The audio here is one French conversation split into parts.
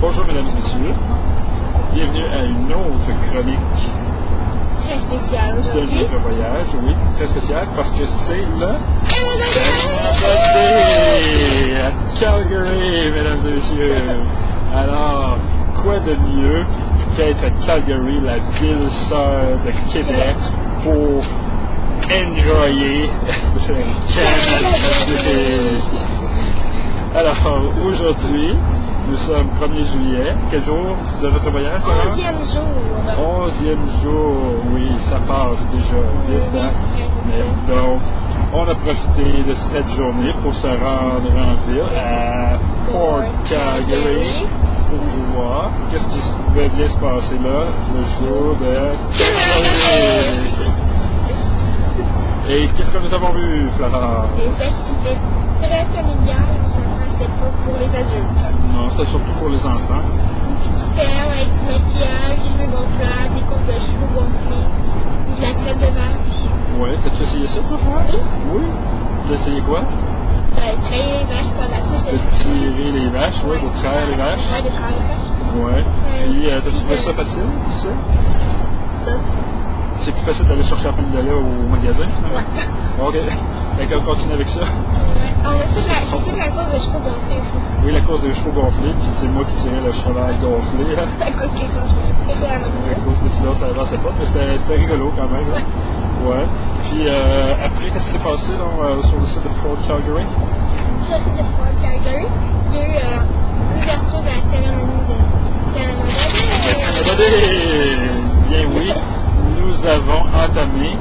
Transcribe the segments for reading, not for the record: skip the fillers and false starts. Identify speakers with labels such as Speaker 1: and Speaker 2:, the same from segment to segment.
Speaker 1: Bonjour mesdames et messieurs, bienvenue à une autre chronique
Speaker 2: très spéciale
Speaker 1: de
Speaker 2: aujourd'hui.
Speaker 1: notre voyage, oui, très spéciale parce que c'est le à Calgary, mesdames et messieurs. Alors, quoi de mieux qu'être à Calgary, la ville sœur de Québec, pour enjoyer Canada. Alors, aujourd'hui, nous sommes 1er juillet. Quel jour de votre voyage?
Speaker 2: 11e jour.
Speaker 1: 11e jour, oui, ça passe déjà vite. Hein? Mais donc, on a profité de cette journée pour se rendre en ville à Fort Calgary pour voir qu'est-ce qui pouvait bien se passer là le jour de Calgary. Et qu'est-ce que nous avons vu, Florent?
Speaker 2: Des activités très familiales, c'était pas pour les adultes.
Speaker 1: Non, c'était surtout pour les enfants.
Speaker 2: Une petite ferme avec du maquillage, des jeux gonflables, des coupes de cheveux gonflés, de la traite de vache.
Speaker 1: Ouais, t'as-tu essayé ça, toi, Florent? Oui. T'as essayé quoi?
Speaker 2: Traire les vaches par la couche
Speaker 1: De tirer les vaches, oui, de traire les vaches.
Speaker 2: Ouais, de traire les vaches.
Speaker 1: Ouais. Puis, t'as-tu trouvé ça facile, tu sais? C'est plus facile d'aller chercher la pile de lait au magasin, finalement?
Speaker 2: Ouais.
Speaker 1: OK. Fait qu'on continue avec ça.
Speaker 2: On a fait la course de chevaux gonflés aussi.
Speaker 1: Oui, la course des chevaux gonflés, puis c'est moi qui tirais le cheval gonflé. Hein.
Speaker 2: À cause que ça, je vais faire la même
Speaker 1: À cause que sinon, ça avançait pas, mais c'était rigolo quand même. Hein. Ouais. Puis après, qu'est-ce qui s'est passé donc, sur le site de Fort Calgary?
Speaker 2: Sur le site de Fort Calgary, il y a eu l'ouverture de la cérémonie de Canada Day.
Speaker 1: Bien oui, nous avons entamé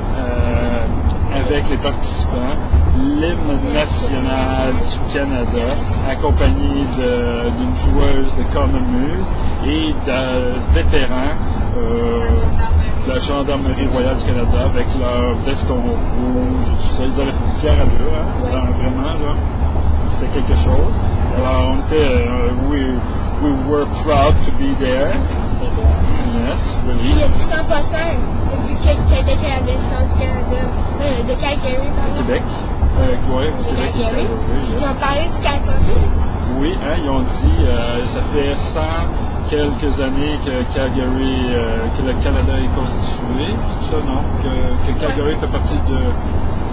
Speaker 1: avec les participants l'hymne national du Canada, accompagné d'une joueuse de cornemuse et d'un vétéran de la Gendarmerie royale du Canada avec leur veston rouge et tout ça. Ils avaient fait fière allure, hein, vraiment, là. C'était quelque chose. Alors, on était, we were proud to be there. Yes, really.
Speaker 2: Puis, tout en passant, vu que Québec est la descente du Canada, de Calgary, pardon.
Speaker 1: Québec. Oui, Québec et Calgary.
Speaker 2: Ils ont parlé du 400.
Speaker 1: Oui, hein, ils ont dit, ça fait 100 quelques années que Calgary, que le Canada est constitué, tout ça, non? Que Calgary fait partie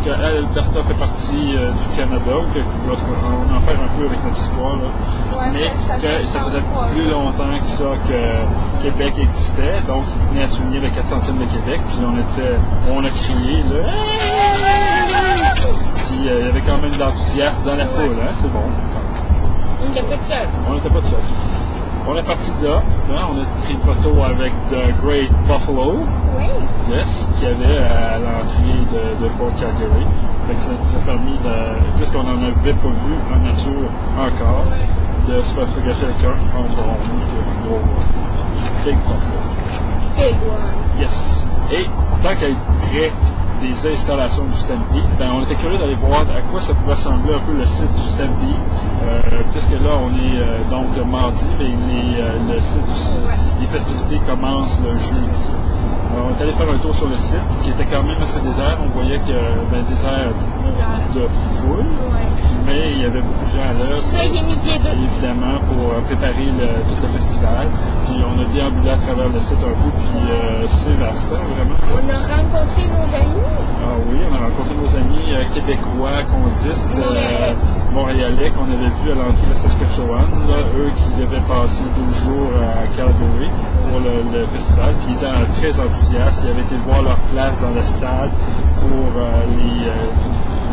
Speaker 1: que Alberta fait partie du Canada, ou que on en fait un peu avec notre histoire, là. Ouais, mais que ça faisait plus longtemps que ça que Québec existait, donc ils venaient à souligner le 400e de Québec, puis on a crié, là. Puis il y avait quand même de l'enthousiasme dans la foule, hein, c'est bon.
Speaker 2: On n'était pas tout seul.
Speaker 1: On n'était pas tout seul. On est parti de là, hein, on a pris une photo avec The Great Buffalo, yes, qu'il y avait à l'entrée de Fort Calgary. Fait que ça nous a permis, puisqu'on n'en avait pas vu en nature encore, de se faire photographier avec un endroit rouge qui est un gros Big Buffalo.
Speaker 2: Big one.
Speaker 1: Yes. Et tant qu'à être près des installations du Stampede, on était curieux d'aller voir à quoi ça pouvait ressembler un peu le site du Stampede, puisque là on est donc le mardi, mais le site les festivités commencent le jeudi. On est allé faire un tour sur le site, qui était quand même assez désert. On voyait qu'il y avait un désert de foule, mais il y avait beaucoup de gens à l'heure, évidemment, pour préparer tout le festival. Puis on a déambulé à travers le site un peu, puis c'est vaste, hein, vraiment.
Speaker 2: On a rencontré nos amis.
Speaker 1: Ah oui, on a rencontré nos amis québécois, condistes, montréalais qu'on avait vus à l'entrée de la Saskatchewan, là, eux qui devaient passer 12 jours à Calgary pour le festival, puis ils étaient très enthousiastes, ils avaient été voir leur place dans le stade pour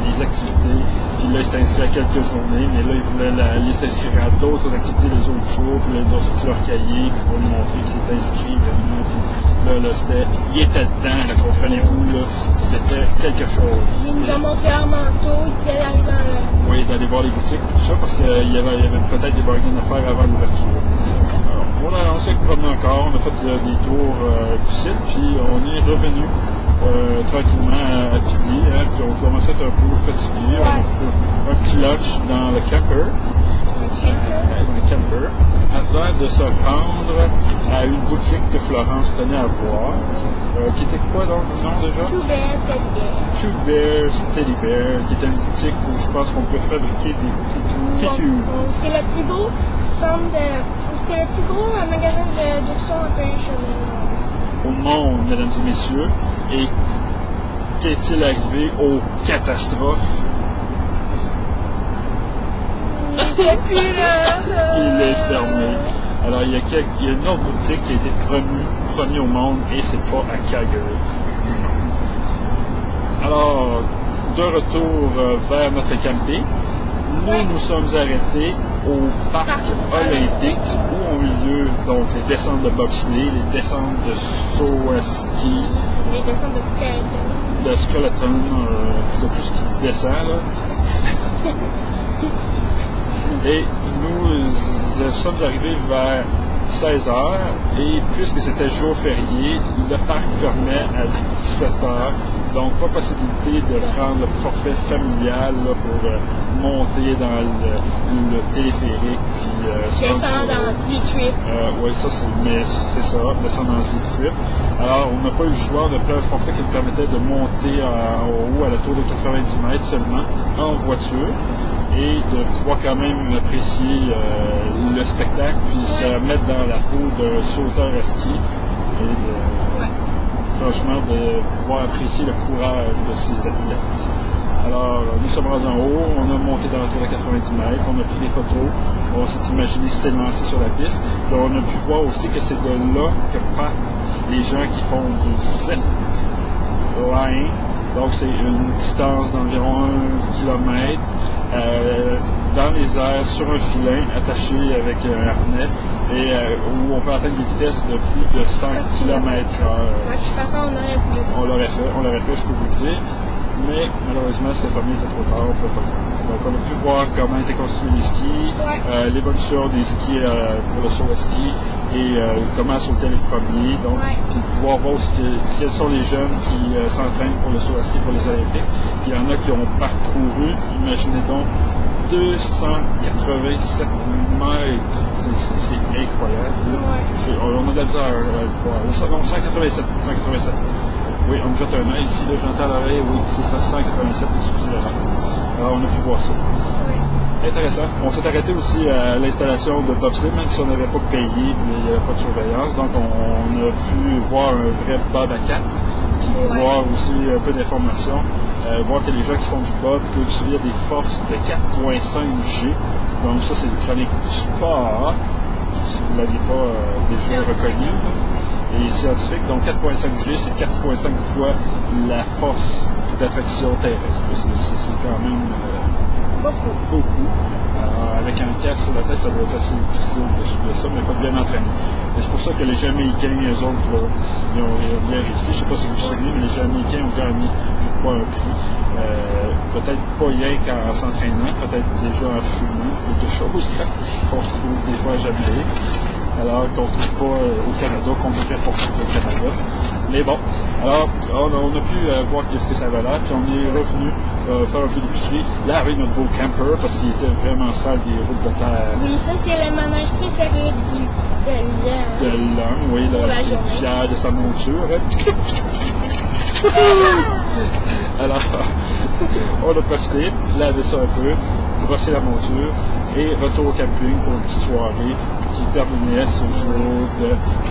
Speaker 1: les activités, puis là ils s'étaient inscrits à quelques journées, mais là ils voulaient aller s'inscrire à d'autres activités les autres jours, puis là ils ont sorti leur cahier pour nous montrer qu'ils s'étaient inscrits vraiment, puis là c'était, ils étaient dedans, là, comprenez-vous, là, c'était quelque chose.
Speaker 2: Ils nous ont montré leur manteau, ils disaient d'aller dans le...
Speaker 1: Oui, d'aller voir les boutiques, tout ça, parce qu'il y avait peut-être des bargains à faire avant l'ouverture. On s'est promené encore, on a fait des tours du site, puis on est revenu tranquillement à pied, hein, puis on commençait à être un peu fatigué. On a fait un petit lunch dans le camper. Avant de se rendre à une boutique que Florence tenait à voir, qui était quoi donc le nom déjà? Two Bears Teddy Bear, qui était une boutique où je pense qu'on pouvait fabriquer des
Speaker 2: C'est le plus gros centre de C'est le plus gros magasin d'oursons en peluche
Speaker 1: au monde, mesdames et messieurs. Et qu'est-il arrivé aux catastrophes?
Speaker 2: Il n'est plus là.
Speaker 1: Il est fermé. Alors, il y a une autre boutique qui a été promue au monde et c'est pas à Calgary. Alors, de retour vers notre camping, nous sommes arrêtés au parc olympique où ont eu lieu donc les descentes de bobsleigh, les descentes de saut à ski,
Speaker 2: les descentes
Speaker 1: de skeleton, de tout ce qui descend là. Et nous sommes arrivés vers 16h et puisque c'était jour férié, le parc fermait à 17h. Donc pas possibilité de prendre le forfait familial là, pour monter dans le téléphérique puis
Speaker 2: descendre dans Z-Trip.
Speaker 1: Oui, c'est ça, descendre dans Z-Trip. Alors on n'a pas eu le choix, on a pris un forfait qui nous permettait de monter en haut à la tour de 90 mètres seulement en voiture et de pouvoir quand même apprécier le spectacle puis se mettre dans la peau d'un sauteur à ski et franchement de pouvoir apprécier le courage de ces athlètes. Alors nous sommes rendus en haut, on a monté dans la tour de 90 mètres, on a pris des photos, on s'est imaginé s'élancer sur la piste. Donc, on a pu voir aussi que c'est de là que partent les gens qui font du zip line. Donc c'est une distance d'environ 1 kilomètre dans les airs sur un filin attaché avec un harnais et où on peut atteindre des vitesses de plus de 100 km/h.
Speaker 2: Je suis d'accord,
Speaker 1: on l'aurait fait, je peux vous le dire. Mais malheureusement, c'est pas mieux, c'était trop tard, on ne pouvait pas le faire. Donc on a pu voir comment étaient construits les skis, l'évolution des skis pour le saut à ski et comment sautaient les premiers. Donc, puis pouvoir voir aussi quels sont les jeunes qui s'entraînent pour le saut à ski pour les Olympiques. Puis il y en a qui ont parcouru, imaginez donc, 287 mètres. C'est incroyable. On a de la misère à le voir. 187. Oui, on me jette un œil ici, là, j'entends l'oreille, oui, c'est ça, 187 au-dessus. Alors, on a pu voir ça. Oui. Intéressant. On s'est arrêté aussi à l'installation de bobsleigh, même si on n'avait pas payé, mais il n'y avait pas de surveillance. Donc, on a pu voir un vrai bob à 4, puis voir aussi un peu d'informations, voir que les gens qui font du bob peuvent subir des forces de 4,5 G. Donc, ça, c'est une chronique du sport, si vous ne l'aviez pas déjà reconnu. Et scientifique, donc 4,5 G, c'est 4,5 fois la force d'attraction terrestre. C'est quand même beaucoup. Alors, avec un casque sur la tête, ça doit être assez difficile de suivre ça, mais il faut bien entraîner. Et c'est pour ça que les Jamaïcains, eux autres, là, ils ont bien réussi. Je ne sais pas si vous vous souvenez, mais les Jamaïcains ont gagné, je crois, un prix. Peut-être pas rien qu'en s'entraînant, peut-être déjà en fumant, quelque chose, qu'on trouve des fois à Jamaïque. Alors qu'on ne trouve pas au Canada, qu'on devrait porter au Canada. Mais bon, alors on a pu voir qu'est-ce que ça avait l'air, puis on est revenu faire un peu d'épicerie, laver notre beau camper, parce qu'il était vraiment sale des routes de terre.
Speaker 2: Oui, ça c'est le manège préféré de
Speaker 1: l'homme, oui, il est fier de sa monture. Alors, on a profité, laver ça un peu, brosser la monture, et retour au camping pour une petite soirée qui terminait ce jour de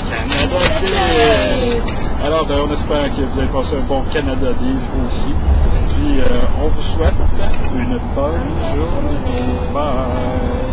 Speaker 1: Canada Day. Alors, on espère que vous avez passé un bon Canada Day, vous aussi. Puis, on vous souhaite une bonne journée. Bye!